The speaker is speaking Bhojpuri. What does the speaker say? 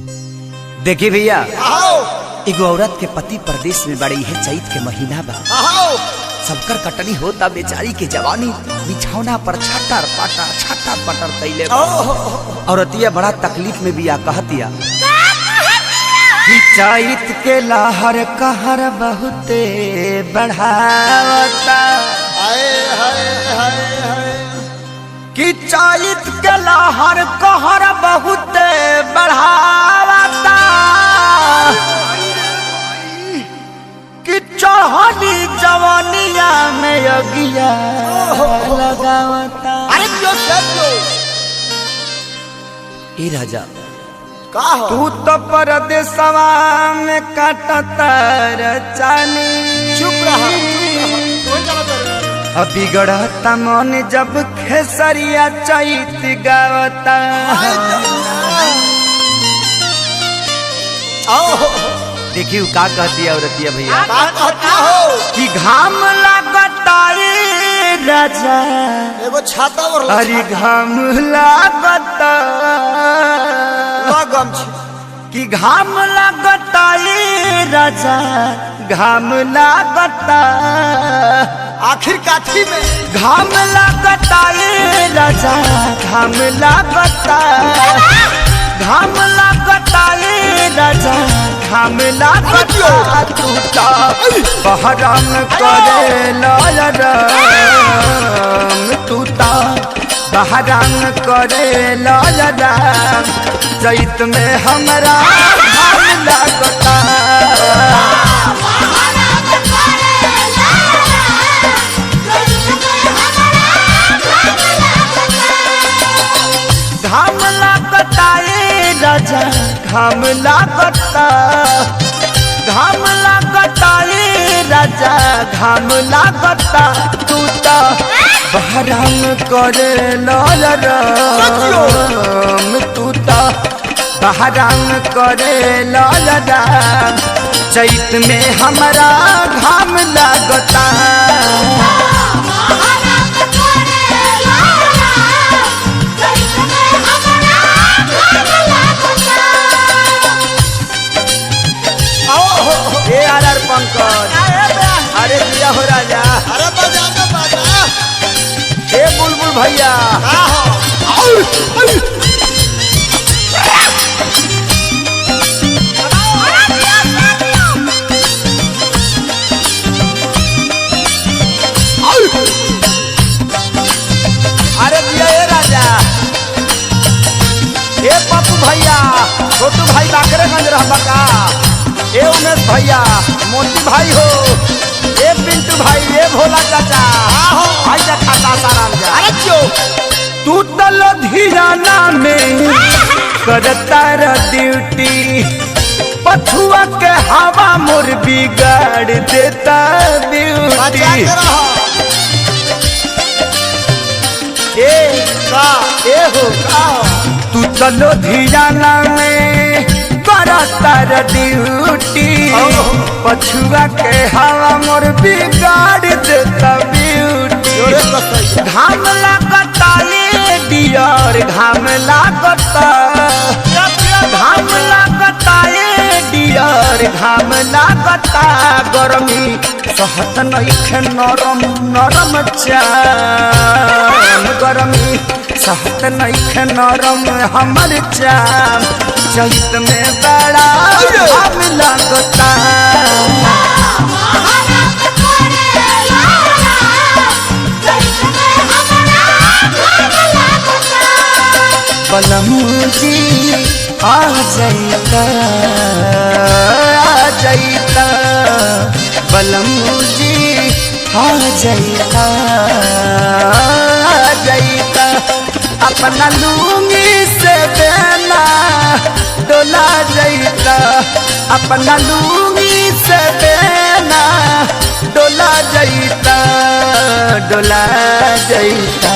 देखिए भैया, एगो औरत के पति परदेश में बड़ी है, चैत के महीना बा, सबकर कटनी होता, बेचारी के जवानी बिछौना पर छटर पटर तैले। औरतिया बड़ा तकलीफ में बिया, कहतिया चैत के लहर कहर बहुते बढ़ावता, कि चैत के लहर कहर बहुते बढ़ावता, कि चढ़ली जवानिया में अगिया लगावता। अरे क्यों ए राजा का हो? तू तो परदेसवा में काटता रचानी, चुप रहा। अभी गढ़ता मन जब खेसरिया चैत गावता। देखिए का कहती है औरतिया भैया, कि घाम लगता राजा, एगो छाता और अरे घाम लगता, कि घाम लगता राजा, घाम लगता, आखिर काठी में घाम लगता राजा, घाम लगता, घाम लगता राजा, घाम लगता, टूटा बहराम करे लायराम, टूटा बहराम करे लायराम, चैत में हमरा घाम लगता। घाम लगता राजा, घाम लगता, घाम लगता राजा, घाम लगता, टूटा बहराम करे लायराम, टूटा बहराम करे लायराम, चैत में हमरा घाम लगता। पंकज, अरे दिया हो राजा, अरे बाजा हे बुलबुल भैया, अरे दिया हे राजा, हे पप्पू भैया, छोटू भाई बाकरेगंज रहबा का, ए उमेश भैया, मोती भाई हो, ए पिंटू भाई, ए भोला चाचा, भाई जा खाता साराम जा। अरे क्यों तू तो लुधियाना में करता र ड्यूटी, पछुआ के हवा मोर बिगाड़ देता ब्यूटी। ए हो तू तो लुधियाना में करता र ड्यूटी, पछुआ के हवा मोर बिगाड़ देता ब्यूटी। घाम लगता डियर, घाम लगता, घाम लगता डियर, घाम लगता, गर्मी सहत नइखे नरम नरम चाम, गर्मी सहत नइखे नरम हमर चाम, चैत में बड़ा घाम लगता। बलमुजी आ जाइता, आ जाइता, बलमुजी आ जाइता, आ जाइता, अपना लूंगी से बेना डोला जाइता, अपना लूंगी से बेना डोला जाइता, डोला जाइता।